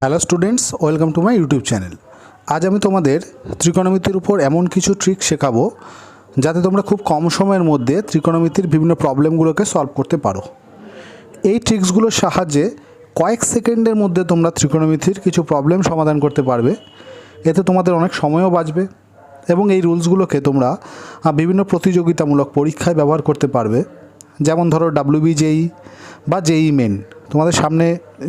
Hello students, welcome to my YouTube channel. আজ আমি তোমাদের ত্রিকোণমিতির উপর এমন কিছু ট্রিক শেখাবো যাতে তোমরা খুব কম সময়ের মধ্যে ত্রিকোণমিতির বিভিন্ন প্রবলেমগুলোকে সলভ করতে পারো। এই ট্রিক্সগুলোর সাহায্যে কয়েক সেকেন্ডের মধ্যে তোমরা ত্রিকোণমিতির কিছু প্রবলেম সমাধান করতে পারবে। এতে তোমাদের অনেক সময়ও বাঁচবে এবং এই রুলসগুলোকে তোমরা বিভিন্ন প্রতিযোগিতামূলক পরীক্ষায় ব্যবহার করতে পারবে। যেমন ধরো WBJEE বা JEE মেন, তোমাদের সামনে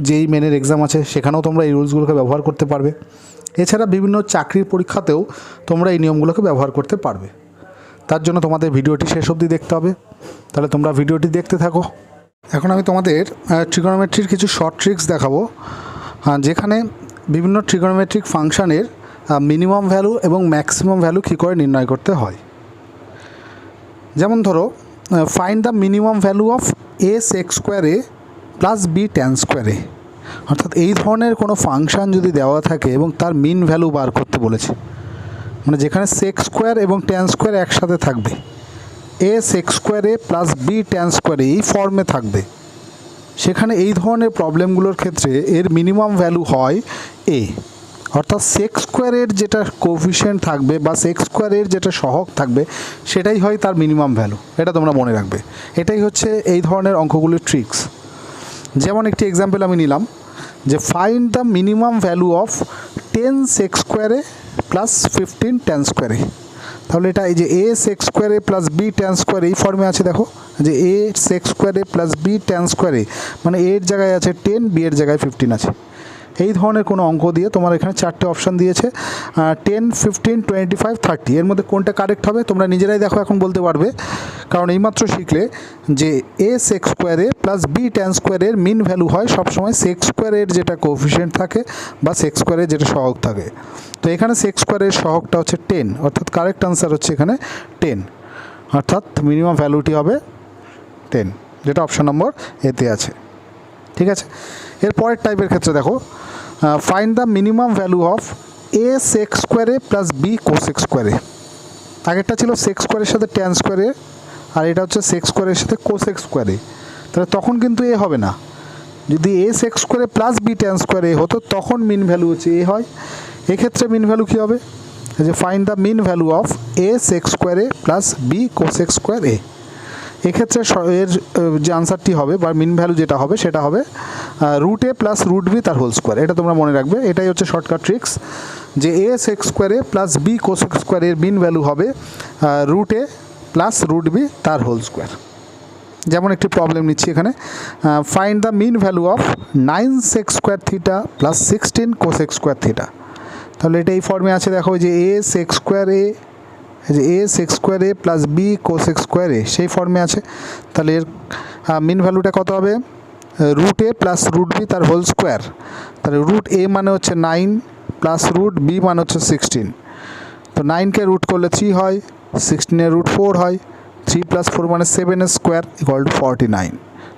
JEE মেনের এক্সাম আছে, সেখানেও তোমরা এই রুলসগুলোকে ব্যবহার করতে পারবে। এছাড়া বিভিন্ন চাকরির পরীক্ষাতেও তোমরা এই নিয়মগুলোকে ব্যবহার করতে পারবে। তার জন্য তোমাদের ভিডিওটি শেষ অবধি দেখতে হবে। তাহলে তোমরা ভিডিওটি দেখতে থাকো। এখন আমি তোমাদের ট্রিগোনোমেট্রির কিছু শর্ট ট্রিক্স দেখাবো, যেখানে বিভিন্ন ট্রিগোনোমেট্রিক ফাংশানের মিনিমাম ভ্যালু এবং ম্যাক্সিমাম ভ্যালু কী করে নির্ণয় করতে হয়। যেমন ধরো, find the minimum value of a sec square a plus b tan square a। অর্থাৎ এই ধরনের কোনো ফাংশান যদি দেওয়া থাকে এবং তার মিন ভ্যালু বার করতে বলেছে, মানে যেখানে sec স্কোয়ার এবং tan স্কোয়ার একসাথে থাকবে, a sec square a plus b tan square a এই ফর্মে থাকবে, সেখানে এই ধরনের প্রবলেমগুলোর ক্ষেত্রে এর মিনিমাম ভ্যালু হয় a। অর্থাৎ সেক স্কোয়ারের যেটা কোএফিশিয়েন্ট থাকবে বা সেক স্কোয়ারের যেটা সহগ থাকবে সেটাই হয় তার মিনিমাম ভ্যালু। এটা তোমরা মনে রাখবে। এটাই হচ্ছে এই ধরনের অঙ্কগুলির ট্রিক্স। যেমন একটি এক্সাম্পল আমি নিলাম যে find the minimum value of 10 সেক স্কোয়ারে প্লাস 15 tan স্কোয়ারে। তাহলে এটা এই যে a সেক স্কোয়ারে প্লাস b tan স্কোয়ারে এই ফর্মে আছে। দেখো যে a সেক স্কোয়ারে প্লাস b tan স্কোয়ারে, মানে a এর জায়গায় আছে 10, b এর জায়গায় 15 আছে। এই ধরনের কোনো অঙ্ক দিয়ে তোমার এখানে চারটে অপশান দিয়েছে, 10, 15, 25, 30। এর মধ্যে কোনটা কারেক্ট হবে তোমরা নিজেরাই দেখো, এখন বলতে পারবে। কারণ এইমাত্র শিখলে যে a সেক স্কোয়ারে প্লাস b tan স্কোয়ারের মিন ভ্যালু হয় সবসময় সেক স্কোয়ারের যেটা কোএফিশিয়েন্ট থাকে বা সেক স্কোয়ারের যেটা সহগ থাকে। তো এখানে সেক স্কোয়ারের সহগটা হচ্ছে 10, অর্থাৎ কারেক্ট আনসার হচ্ছে এখানে 10, অর্থাৎ মিনিমাম ভ্যালুটি হবে 10, যেটা অপশান নম্বর এতে আছে। ঠিক আছে। এর পরের টাইপের ক্ষেত্রে দেখো, find the minimum value of a sec স্কোয়ারে প্লাস b কোসেক স্কোয়ারে। আগেরটা ছিল সেক স্কোয়ারের সাথে ট্যান স্কোয়ারে, আর এটা হচ্ছে সেক স্কোয়ারের সাথে কোসেক স্কোয়ারে। তাহলে তখন কিন্তু এ হবে না। যদি a সেক স্কোয়ারে প্লাস b ট্যান স্কোয়ারে হতো তখন মিন ভ্যালু হচ্ছে এ হয়। এক্ষেত্রে মিন ভ্যালু কী হবে, যে find the min value of a sec স্কোয়ারে প্লাস b কোসেক স্কোয়ার এ। এক্ষেত্রে এর যে আনসারটি হবে বা মিন ভ্যালু যেটা হবে সেটা হবে root A plus root B তার হোল স্কোয়ার। এটা তোমরা মনে রাখবে। এটাই হচ্ছে শর্টকাট ট্রিক্স, যে এ সেক স্কোয়ারে প্লাস বি কোসেক স্কোয়ারের মিন ভ্যালু হবে root A plus root B তার হোল স্কোয়ার। যেমন একটি প্রবলেম নিচ্ছি এখানে, find the min value of 9 sec square theta plus 16 cosec square theta. তাহলে এটা এই ফর্মে আছে। দেখো যে এ সেক স্কোয়ার এ, যে a sec square A plus b cosec square A সেই ফর্মে আছে। তাহলে এর মিন ভ্যালুটা কত হবে, root A plus root B তার হোল স্কোয়ার। তাহলে রুট এ মানে হচ্ছে 9 প্লাস রুট বি মানে হচ্ছে 16। তো 9কে রুট করলে 3 হয়, 16-এর রুট 4 হয়, 3 প্লাস 4 মানে 7 স্কোয়ার ইকুয়াল টু 49।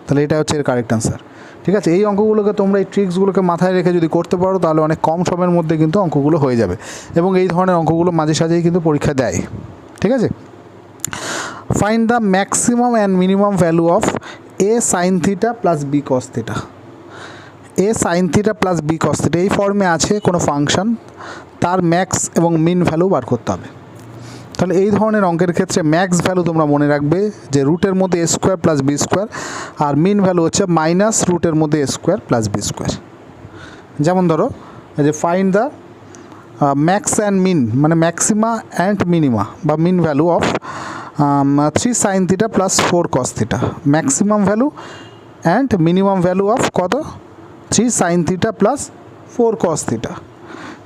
তাহলে এটা হচ্ছে এর কারেক্ট আনসার। ঠিক আছে। এই অঙ্কগুলোকে তোমরা এই ট্রিক্সগুলোকে মাথায় রেখে যদি করতে পারো তাহলে অনেক কম সময়ের মধ্যে কিন্তু অঙ্কগুলো হয়ে যাবে, এবং এই ধরনের অঙ্কগুলো মাঝে সাঝেই কিন্তু পরীক্ষা দেয়। ঠিক আছে। Find the maximum and minimum value of a sine theta plus b cos theta. a sine theta plus b cos theta এই ফর্মে আছে কোনো ফাংশন, তার ম্যাক্স এবং মিন ভ্যালু বার করতে হবে। তাহলে এই ধরনের অঙ্কের ক্ষেত্রে ম্যাক্স ভ্যালু তোমরা মনে রাখবে যে রুটের মধ্যে a square plus b square, আর মিন ভ্যালু হচ্ছে মাইনাস রুটের মধ্যে a square plus b square. যেমন ধরো যে find the max and min, মানে ম্যাক্সিমা অ্যান্ড মিনিমা বা min value of 3 sine theta plus 4 cos theta. Maximum value and minimum value of কত, 3 sine theta plus 4 cos theta.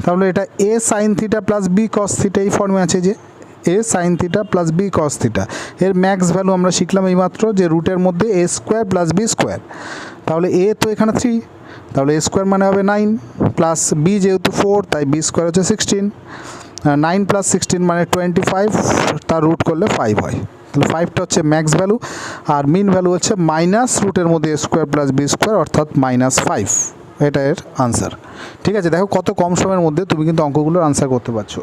তাহলে এটা a sine theta plus b cos theta এই ফর্মে আছে, যে a sine theta plus b cos theta. এর max value আমরা শিখলাম এইমাত্র, যে রুটের মধ্যে a square plus b square. তাহলে a তো এখানে 3, তাহলে a স্কোয়ার মানে হবে 9 প্লাস b যেহেতু 4 তাই b স্কোয়ার হচ্ছে 16। 9 প্লাস 16 মানে 25, তার রুট করলে 5 হয়। তাহলে 5টা হচ্ছে ম্যাক্স ভ্যালু, আর মিন ভ্যালু হচ্ছে মাইনাস রুটের মধ্যে a square plus b square, অর্থাৎ -5। এটা এর আনসার। ঠিক আছে। দেখো কত কম সময়ের মধ্যে তুমি কিন্তু অঙ্কগুলোর আনসার করতে পারছো।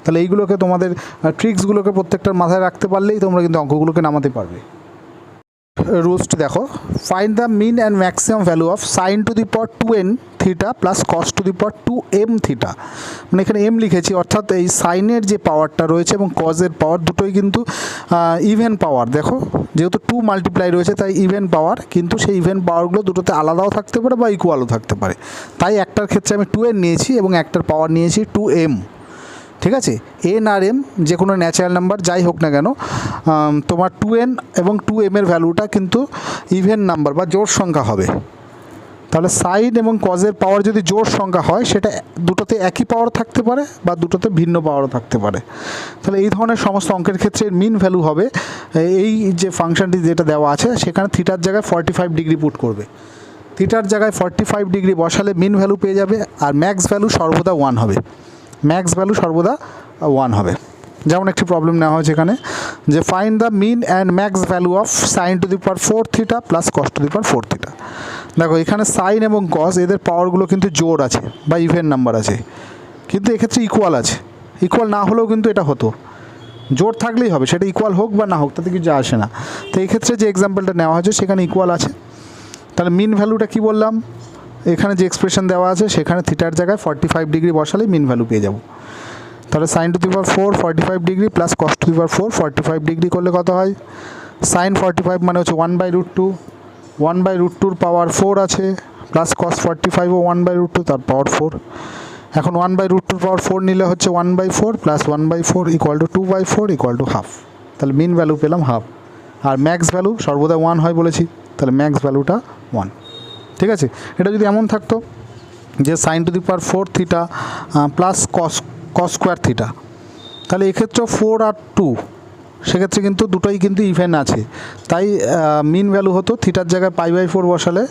তাহলে এইগুলোকে তোমাদের ট্রিক্সগুলোকে প্রত্যেকটার মাথায় রাখতে পারলেই তোমরা কিন্তু অঙ্কগুলোকে নামাতে পারবে। রুলসটি দেখো, find the mean and maximum value of sine to the power 2n theta plus cos to the power 2m theta. মানে এখানে এম লিখেছি, অর্থাৎ এই সাইনের যে পাওয়ারটা রয়েছে এবং কজের পাওয়ার দুটোই কিন্তু ইভেন পাওয়ার। দেখো যেহেতু 2 মাল্টিপ্লাই রয়েছে তাই ইভেন পাওয়ার, কিন্তু সেই ইভেন পাওয়ারগুলো দুটোতে আলাদাও থাকতে পারে বা ইকুয়ালও থাকতে পারে। তাই একটার ক্ষেত্রে আমি 2n নিয়েছি এবং একটার পাওয়ার নিয়েছি 2m। ঠিক আছে, এন আর এম যে কোনো ন্যাচারাল নাম্বার যাই হোক না কেন, তোমার 2n এবং 2m এর ভ্যালুটা কিন্তু ইভেন নাম্বার বা জোড় সংখ্যা হবে। তাহলে সাইন এবং কজের পাওয়ার যদি জোড় সংখ্যা হয় সেটা দুটোতে একই পাওয়ার থাকতে পারে বা দুটোতে ভিন্ন পাওয়ারও থাকতে পারে। তাহলে এই ধরনের সমস্ত অঙ্কের ক্ষেত্রে মিন ভ্যালু হবে, এই যে ফাংশনটি যেটা দেওয়া আছে সেখানে থিটার জায়গায় 45 ডিগ্রি পুট করবে। থিটার জায়গায় 45 ডিগ্রি বসালে মিন ভ্যালু পেয়ে যাবে, আর ম্যাক্স ভ্যালু সর্বদা 1 হবে। ম্যাক্স ভ্যালু সর্বদা 1 হবে। যেমন একটি প্রবলেম নেওয়া হয়েছে এখানে, যে find the mean and max value of sine to the power 4 theta plus cos to the power 4 theta. দেখো এখানে সাইন এবং কস এদের পাওয়ারগুলো কিন্তু জোড় আছে বা ইভেন নাম্বার আছে, কিন্তু এক্ষেত্রে ইকুয়াল আছে। ইকুয়াল না হলেও কিন্তু এটা হতো, জোড় থাকলেই হবে, সেটা ইকুয়াল হোক বা না হোক তাতে কিছু আসে না। তো এই ক্ষেত্রে যে এক্সাম্পলটা নেওয়া হয়েছে সেখানে ইকুয়াল আছে। তাহলে মিন ভ্যালুটা কি বললাম, এখানে যে এক্সপ্রেশন দেওয়া আছে সেখানে থিটার জায়গায় 45 ডিগ্রি বসালে মিন ভ্যালু পেয়ে যাব। তাহলে sine to the power 4 45 degree plus cos to the power 4 45 degree করলে কত হয়, সাইন 45 মানে হচ্ছে 1/√2, 1/√2 পাওয়ার 4 আছে, প্লাস কস 45 ও 1/√2 তার পাওয়ার 4। এখন 1/√2 পাওয়ার 4 নিলে হচ্ছে 1/4 plus 1/4 equal to 2/4 equal to half. তাহলে মিন ভ্যালু পেলাম হাফ। আর ম্যাক্স ভ্যালু সর্বদা 1 হয় বলেছি, তাহলে ম্যাক্স ভ্যালুটা 1। ঠিক আছে, এটা যদি এমন থাকতো যে sine to the power 4 theta plus cos square theta, তাহলে এক্ষেত্রেও 4 আর 2 সেক্ষেত্রে কিন্তু দুটোই কিন্তু ইভেন আছে, তাই মিন ভ্যালু হতো থিটার জায়গায় π/4 বসালে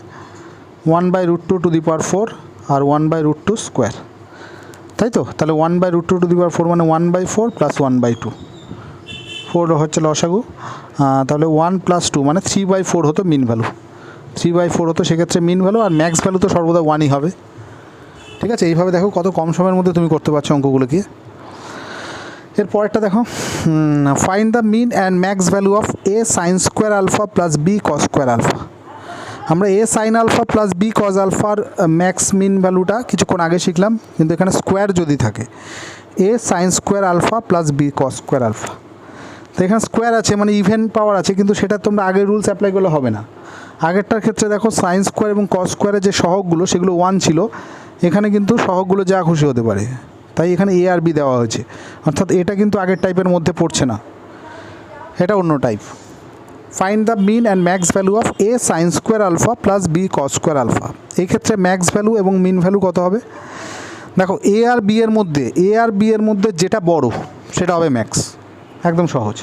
1/√2 two the power 4 R 1/√2 square, তাই তো। তাহলে 1/√2 টু দি পাওয়ার 4 মানে 1/4 প্লাস 1/2, 4 হচ্ছে লসাগু, তাহলে 1 প্লাস 2 মানে 3/4 হতো মিন ভ্যালু, 3/4 হতো সেক্ষেত্রে মিন ভ্যালু। আর ম্যাক্স ভ্যালু তো সর্বদা 1ই হবে। ঠিক আছে, এইভাবে দেখো কত কম সময়ের মধ্যে তুমি করতে পারছো অঙ্কগুলোকে। এর পরেরটা দেখো, find the mean and max value of A sine square alpha plus B cos square alpha. আমরা A sine alpha plus B cos আলফার ম্যাক্স মিন ভ্যালুটা কিছুক্ষণ আগে শিখলাম, কিন্তু এখানে স্কোয়ার যদি থাকে A sine square alpha plus B cos square alpha, তো এখানে স্কোয়ার আছে মানে ইভেন পাওয়ার আছে, কিন্তু সেটা তোমরা আগের রুলস অ্যাপ্লাই করলে হবে না। আগেরটার ক্ষেত্রে দেখো সাইন স্কোয়ার এবং কস স্কোয়ারের যে সহগগুলো সেগুলো 1 ছিল, এখানে কিন্তু সহগগুলো যা খুশি হতে পারে, তাই এখানে এ আর বি দেওয়া হয়েছে, অর্থাৎ এটা কিন্তু আগের টাইপের মধ্যে পড়ছে না, এটা অন্য type. Find the mean and max value of A sine square alpha plus B cos square alpha. এই ক্ষেত্রে ম্যাক্স ভ্যালু এবং মিন ভ্যালু কত হবে, দেখো এ আর বি এর মধ্যে যেটা বড় সেটা হবে ম্যাক্স, একদম সহজ।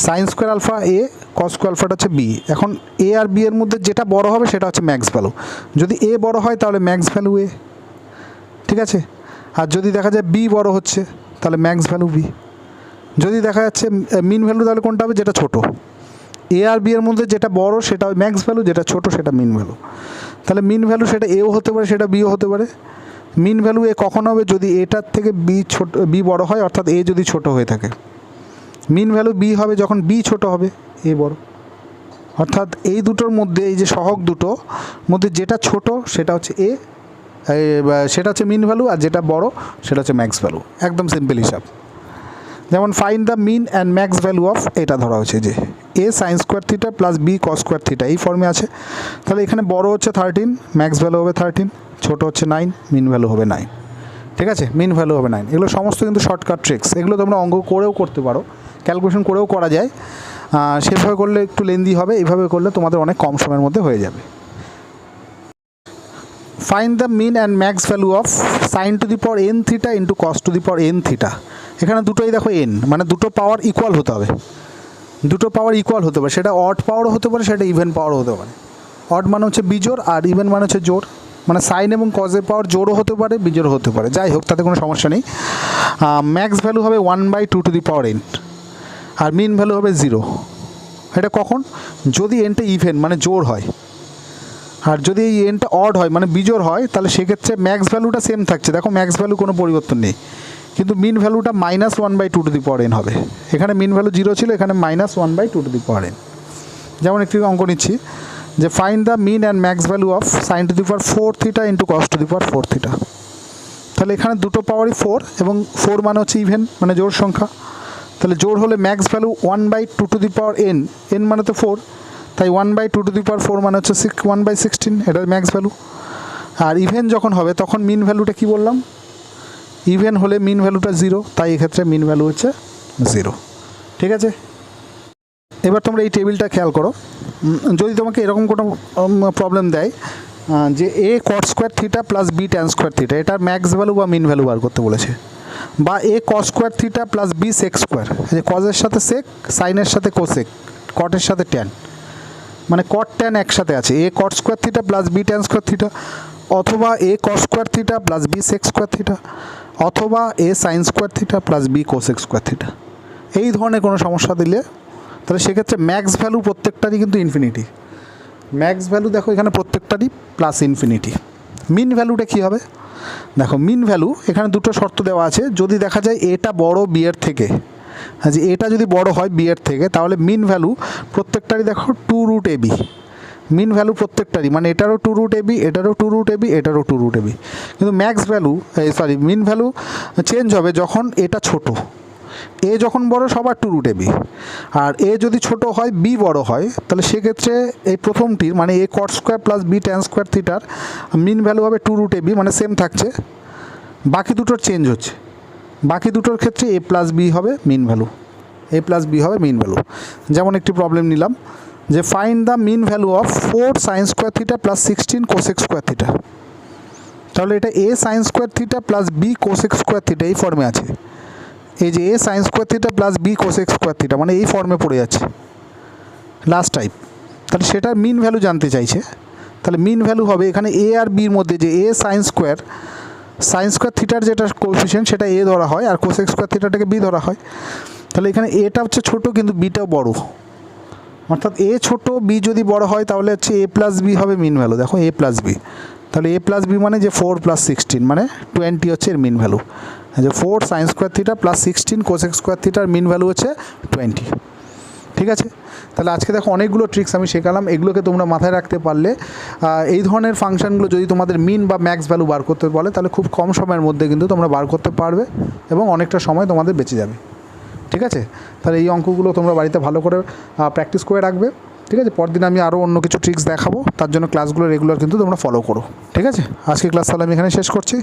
সাইন স্কোয়ার আলফা এ, কস স্কোয়ার আলফাটা হচ্ছে বি। এখন এ আর বি এর মধ্যে যেটা বড় হবে সেটা হচ্ছে ম্যাক্স ভ্যালু। যদি এ বড় হয় তাহলে ম্যাক্স ভ্যালু এ, ঠিক আছে। আর যদি দেখা যায় বি বড় হচ্ছে তাহলে ম্যাক্স ভ্যালু বি। যদি দেখা যাচ্ছে মিন ভ্যালু তাহলে কোনটা হবে, যেটা ছোট। এ আর বি এর মধ্যে যেটা বড় সেটা ম্যাক্স ভ্যালু, যেটা ছোট সেটা মিন ভ্যালু। তাহলে মিন ভ্যালু সেটা এও হতে পারে সেটা বিও হতে পারে। মিন ভ্যালু এ কখন হবে, যদি এটার থেকে বি বড় হয়, অর্থাৎ এ যদি ছোট হয়ে থাকে। মিন ভ্যালু বি হবে যখন বি ছোট হবে, এ বড়। অর্থাৎ এই দুটোর মধ্যে, এই যে সহগ দুটো মধ্যে যেটা ছোট সেটা হচ্ছে এ, সেটা হচ্ছে মিন ভ্যালু, আর যেটা বড় সেটা হচ্ছে ম্যাক্স ভ্যালু। একদম সিম্পল হিসাব। যেমন find the mean and max value of, এটা ধরা হচ্ছে যে A sine square theta plus B cos square theta, এই ফর্মে আছে। তাহলে এখানে বড় হচ্ছে 13, ম্যাক্স ভ্যালু হবে 13, ছোট হচ্ছে 9, মিন ভ্যালু হবে 9। ঠিক আছে, মিন ভ্যালু হবে 9। এগুলো সমস্ত কিন্তু শর্টকাট ট্রিক্স, এগুলো তোমরা অঙ্ক করেও করতে পারো, ক্যালকুলেশন করেও করা যায়। সেভাবে করলে একটু লেন্দি হবে, এইভাবে করলে তোমাদের অনেক কম সময়ের মধ্যে হয়ে যাবে। Find the mean and max value of sine to the power N theta into cos to the power N theta. এখানে দুটোই দেখো এন, মানে দুটো পাওয়ার ইকুয়াল হতে হবে, দুটো পাওয়ার ইকুয়াল হতে পারে, সেটা অড পাওয়ারও হতে পারে, সেটা ইভেন পাওয়ারও হতে পারে। অড মানে হচ্ছে বিজোড় আর ইভেন মানে হচ্ছে জোড়, মানে সাইন এবং কজের পাওয়ার জোড়ও হতে পারে বিজোড়ও হতে পারে, যাই হোক তাতে কোনো সমস্যা নেই। ম্যাক্স ভ্যালু হবে 1/2 টু দি পাওয়ার এন, আর মিন ভ্যালু হবে 0। এটা কখন, যদি এনটা ইভেন মানে জোড় হয়, আর যদি এই এনটা অড হয় মানে বিজোড় হয়, তাহলে সেক্ষেত্রে ম্যাক্স ভ্যালুটা সেম থাকছে। দেখো ম্যাক্স ভ্যালু কোনো পরিবর্তন নেই, কিন্তু মিন ভ্যালুটা -1/2 টু দি পাওয়ার এন হবে। এখানে মিন ভ্যালু 0 ছিল, এখানে -1/2 টু দি পাওয়ার এন। যেমন একটি অঙ্ক নিচ্ছি যে find the mean and max value of sine to the power 4 theta into cos to the power 4 theta. তাহলে এখানে দুটো পাওয়ারই 4 এবং 4 মানে হচ্ছে ইভেন মানে জোড় সংখ্যা। তাহলে জোড় হলে max value 1/2 to the power n, n মানে তো 4, তাই 1/2 টু দি পাওয়ার 4 মানে হচ্ছে 1/16, এটার ম্যাক্স ভ্যালু। আর ইভেন যখন হবে তখন মিন ভ্যালুটা কি বললাম, ইভেন হলে মিন ভ্যালুটা 0, তাই এক্ষেত্রে মিন ভ্যালু হচ্ছে 0। ঠিক আছে, এবার তোমরা এই টেবিলটা খেয়াল করো। যদি তোমাকে এরকম কোনো প্রবলেম দেয় যে a cot square theta plus b tan square theta, এটার ম্যাক্স ভ্যালু বা মিন ভ্যালু বার করতে বলেছে, বা a cos square theta plus b sec square, যে কজের সাথে সেক, সাইনের সাথে কোসেক, কটের সাথে ট্যান, মানে কট ট্যান একসাথে আছে, a cot square theta plus b tan square theta, অথবা a cos square theta plus b sec square theta, অথবা a sin square theta plus b cosec square theta. এই ধরনের কোনো সমস্যা দিলে তাহলে সেক্ষেত্রে ম্যাক্স ভ্যালু প্রত্যেকটারই কিন্তু ইনফিনিটি। ম্যাক্স ভ্যালু দেখো এখানে প্রত্যেকটারই প্লাস ইনফিনিটি। মিন ভ্যালুটা কী হবে, দেখো মিন ভ্যালু এখানে দুটো শর্ত দেওয়া আছে। যদি দেখা যায় এটা বড় বি এর থেকে, যে এটা যদি বড় হয় বি এর থেকে, তাহলে মিন ভ্যালু প্রত্যেকটারই দেখো 2√ab। মিন ভ্যালু প্রত্যেকটারই, মানে এটারও 2√ab, এটারও 2√ab, এটারও 2√ab। কিন্তু max value min value change হবে যখন এটা ছোট, এ যখন বড় সবার 2√ab, আর এ যদি ছোট হয় বি বড় হয়, তাহলে সেক্ষেত্রে এই প্রথমটির মানে a cot square plus b tan square থিটার মিন ভ্যালু হবে 2√ab, মানে সেম থাকছে, বাকি দুটোর চেঞ্জ হচ্ছে। বাকি দুটোর ক্ষেত্রে a প্লাস b হবে min value, a plus b হবে মিন ভ্যালু। যেমন একটি প্রবলেম নিলাম যে find the min value of 4 sin square theta plus 16 cosec square theta. তাহলে এটা a sin square theta plus b cosec square theta এই ফর্মে আছে, এই যে a sin square theta plus b cosec square theta, মানে এই ফর্মে পড়ে যাচ্ছে লাস্ট টাইপ। তাহলে সেটার মিন ভ্যালু জানতে চাইছে। তাহলে মিন ভ্যালু হবে এখানে a আর b এর মধ্যে যে a sin স্কোয়ার থিটার যেটা কোএফিসিয়েন্ট সেটা a ধরা হয়, আর cosec স্কোয়ার থিটাটাকে b ধরা হয়। তাহলে এখানে এটা হচ্ছে ছোটো কিন্তু বিটাও বড়, অর্থাৎ a ছোট b যদি বড় হয় তাহলে হচ্ছে a প্লাস b হবে মিন ভ্যালু। দেখো a প্লাস b, তাহলে a প্লাস b মানে যে 4 প্লাস 16 মানে 20 হচ্ছে এর মিন ভ্যালু। যে 4 sin square theta plus 16 cosec square থিটার মিন ভ্যালু হচ্ছে 20। ঠিক আছে, তাহলে আজকে দেখো অনেকগুলো ট্রিক্স আমি শেখালাম, এগুলোকে তোমরা মাথায় রাখতে পারলে এই ধরনের ফাংশনগুলো যদি তোমাদের মিন বা ম্যাক্স ভ্যালু বার করতে বলে তাহলে খুব কম সময়ের মধ্যে কিন্তু তোমরা বার করতে পারবে এবং অনেকটা সময় তোমাদের বেঁচে যাবে। ঠিক আছে, তাহলে এই অঙ্কগুলো তোমরা বাড়িতে ভালো করে প্র্যাকটিস করে রাখবে। ঠিক আছে, পরদিন আমি আরও অন্য কিছু ট্রিক্স দেখাবো, তার জন্য ক্লাসগুলো রেগুলার কিন্তু তোমরা ফলো করো। ঠিক আছে, আজকে ক্লাস তাহলে আমি এখানে শেষ করছি।